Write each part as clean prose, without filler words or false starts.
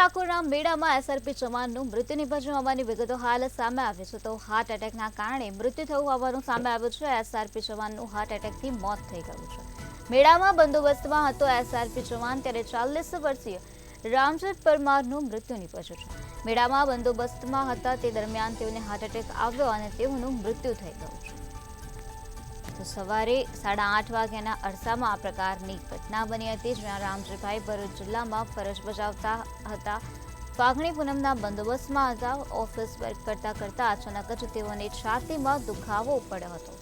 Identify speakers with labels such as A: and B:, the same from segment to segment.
A: ડાકોરના મેળામાં એસઆરપી જવાનનું મૃત્યુ નિપજ્યું હોવાની વિગતો હાલ સામે આવી છે. તો હાર્ટ એટેકના કારણે મૃત્યુ થયું હોવાનું સામે આવ્યું છે. એસઆરપી જવાનનું હાર્ટ એટેકથી મોત થઈ ગયું છે. મેળામાં બંદોબસ્તમાં હતો એસઆરપી જવાન, ત્યારે 40 વર્ષીય રામચંદ પરમારનું મૃત્યુ નિપજ્યું છે. મેળામાં બંદોબસ્તમાં હતા તે દરમિયાન તેઓને હાર્ટ એટેક આવ્યો અને તેઓનું મૃત્યુ થઈ ગયું છે. તો સવારે 8:30 વાગ્યાના અરસામાં આ પ્રકારની ઘટના બની હતી, જ્યાં રામજીભાઈ ભરૂચ જિલ્લામાં ફરજ બજાવતા હતા. ફાગણી પૂનમના બંદોબસ્તમાં હતા. ઓફિસ વર્ક કરતા અચાનક જ તેઓને છાતીમાં દુખાવો પડ્યો હતો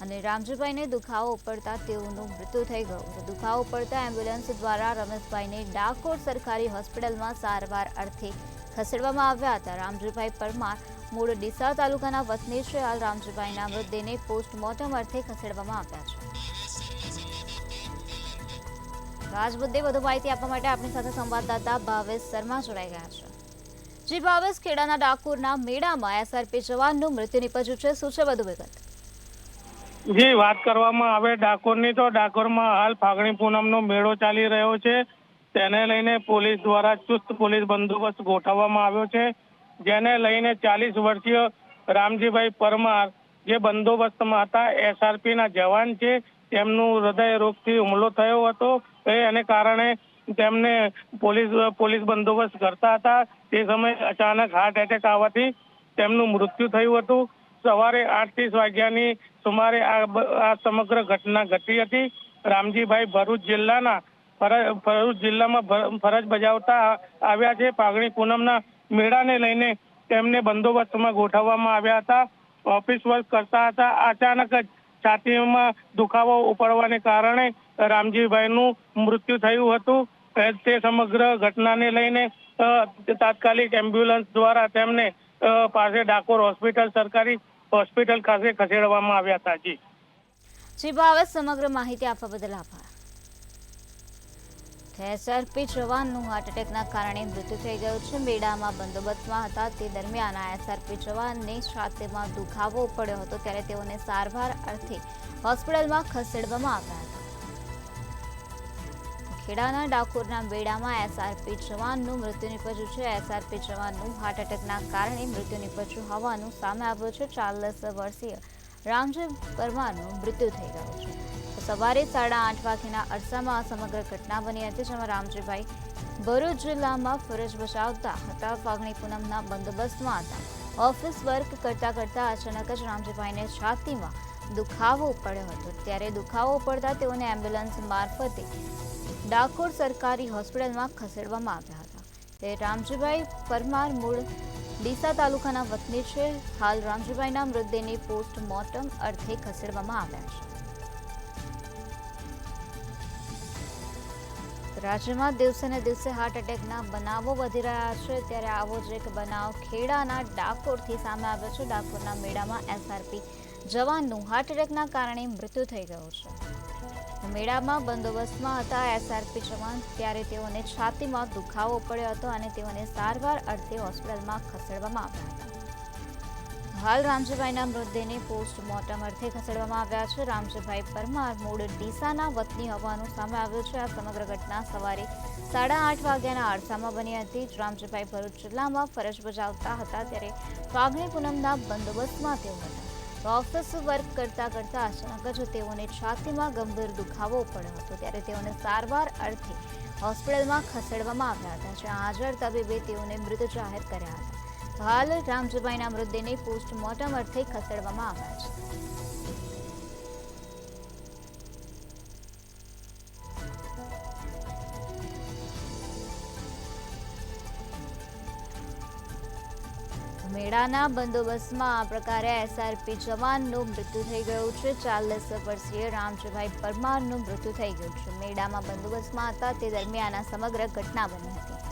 A: અને રામજીભાઈને દુખાવો પડતા તેઓનું મૃત્યુ થઈ ગયું. દુખાવો પડતા એમ્બ્યુલન્સ દ્વારા રમેશભાઈને ડાકોર સરકારી હોસ્પિટલમાં સારવાર અર્થે ખસેડવામાં આવ્યા હતા. રામજીભાઈ પરમાર મૂળ ડીસા તાલુકાના વતની છે. હાલ રામજીભાઈના મૃતદેહને પોસ્ટમોર્ટમ અર્થે ખસેડવામાં આવ્યા છે. આ જ મુદ્દે વધુ માહિતી આપવા માટે આપણી સાથે સંવાદદાતા ભાવેશ શર્મા જોડાઈ ગયા છે. જી ભાવેશ, ખેડાના ડાકોરના મેળામાં એસઆરપી જવાનનું મૃત્યુ નિપજ્યું છે, શું છે વધુ વિગત?
B: જી, વાત કરવામાં આવે ડાકોરની, તો ડાકોરમાં હાલ ફાગણી પૂનમનો મેળો ચાલી રહ્યો છે. તેને લઈને પોલીસ દ્વારા ચુસ્ત પોલીસ બંદોબસ્ત ગોઠવવામાં આવ્યો છે, જેને લઈને 40 વર્ષીય રામજીભાઈ પરમાર જે બંદોબસ્તમાં હતા, એસઆરપીના જવાન છે, તેમનું હૃદય રોગથી હુમલો થયો હતો. એને કારણે તેમને પોલીસ બંદોબસ્ત કરતા હતા. તે સમયે અચાનક હાર્ટ એટેક આવવાથી તેમનું મૃત્યુ થયું હતું. સવારે 8:30 વાગ્યાની સુમારે આ સમગ્ર ઘટના ઘટી હતી. રામજીભાઈ ભરૂચ જિલ્લામાં ફરજ બજાવતા આવ્યા છે. ફાગણી પૂનમના મેળાને લઈને તેમને બંદોબસ્તમાં ગોઠવવામાં આવ્યા હતા. ઓફિસ વર્ક કરતા હતા. અચાનક જ છાતીમાં દુખાવો ઉપડવાને કારણે રામજીભાઈનું મૃત્યુ થયું હતું. તે સમગ્ર ઘટનાને લઈને તાત્કાલિક એમ્બ્યુલન્સ દ્વારા તેમને પાસે ડાકોર સરકારી હોસ્પિટલ ખાતે ખસેડવામાં આવ્યા હતા.
A: જી ભાવેશ, સમગ્ર માહિતી આપવા બદલ આભાર. એસઆરપી જવાનનું હાર્ટ એટેકના કારણે મૃત્યુ થઈ ગયું છે. મેળામાં બંદોબસ્તમાં હતા તે દરમિયાન આ એસઆરપી જવાનને છાતીમાં દુખાવો પડ્યો હતો, ત્યારે તેઓને સારવાર અર્થે હોસ્પિટલમાં ખસેડવામાં આવ્યા હતા. ખેડાના ડાકોરના મેળામાં એસઆરપી જવાનનું મૃત્યુ નિપજ્યું છે. એસઆરપી જવાનનું હાર્ટ એટેકના કારણે મૃત્યુ નિપજ્યું હોવાનું સામે આવ્યું છે. 40 વર્ષીય રામજી પરમારનું મૃત્યુ થઈ ગયું છે. સવારે 8:30 વાગ્યાના અરસામાં આ સમગ્ર ઘટના બની હતી, જેમાં રામજીભાઈ ભરૂચ જિલ્લામાં ફરજ બજાવતા હતા. ફાગણી પૂનમના બંદોબસ્તમાં હતા. ઓફિસ વર્ક કરતા અચાનક જ રામજીભાઈને છાતીમાં દુખાવો પડ્યો હતો, ત્યારે દુખાવો પડતા તેઓને એમ્બ્યુલન્સ મારફતે ડાકોર સરકારી હોસ્પિટલમાં ખસેડવામાં આવ્યા હતા. તે રામજીભાઈ પરમાર મૂળ ડીસા તાલુકાના વતની છે. હાલ રામજીભાઈના મૃતદેહને પોસ્ટમોર્ટમ અર્થે ખસેડવામાં આવ્યા છે. રાજ્યમાં દિવસે ને દિવસે હાર્ટ એટેકના બનાવો વધી રહ્યા છે, ત્યારે આવો જ એક બનાવ ખેડાના ડાકોરથી સામે આવ્યો છે. ડાકોરના મેળામાં એસઆરપી જવાનનું હાર્ટ એટેકના કારણે મૃત્યુ થઈ ગયું છે. મેળામાં બંદોબસ્તમાં હતા એસઆરપી જવાન, ત્યારે તેઓને છાતીમાં દુખાવો પડ્યો હતો અને તેઓને સારવાર અર્થે હોસ્પિટલમાં ખસેડવામાં આવ્યા હતા. હાલ રામજીભાઈના મૃતદેહને પોસ્ટમોર્ટમ અર્થે ખસેડવામાં આવ્યા છે. રામજીભાઈ પરમાર મૂળ ડીસાના વતની હોવાનું સામે આવ્યું છે. આ સમગ્ર ઘટના સવારે 8:30 વાગ્યાના અરસામાં બની હતી. રામજીભાઈ ભરૂચ જિલ્લામાં ફરજ બજાવતા હતા, ત્યારે ફાગણી પૂનમના બંદોબસ્તમાં તેઓ હતા. ઓફિસ વર્ક કરતા અચાનક જ તેઓને છાતીમાં ગંભીર દુખાવો પડ્યો હતો, ત્યારે તેઓને સારવાર અર્થે હોસ્પિટલમાં ખસેડવામાં આવ્યા હતા, જ્યાં હાજર તબીબે તેઓને મૃત જાહેર કર્યા હતા. હાલ રામજીભાઈના મૃતદેહને પોસ્ટમોર્ટમ અર્થે ખસેડવામાં આવ્યા છે. મેળાના બંદોબસ્તમાં આ પ્રકારે એસઆરપી જવાનનું મૃત્યુ થઈ ગયું છે. 40 વર્ષીય રામજીભાઈ પરમારનું મૃત્યુ થઈ ગયું છે. મેળામાં બંદોબસ્તમાં હતા તે દરમિયાન આ સમગ્ર ઘટના બની હતી.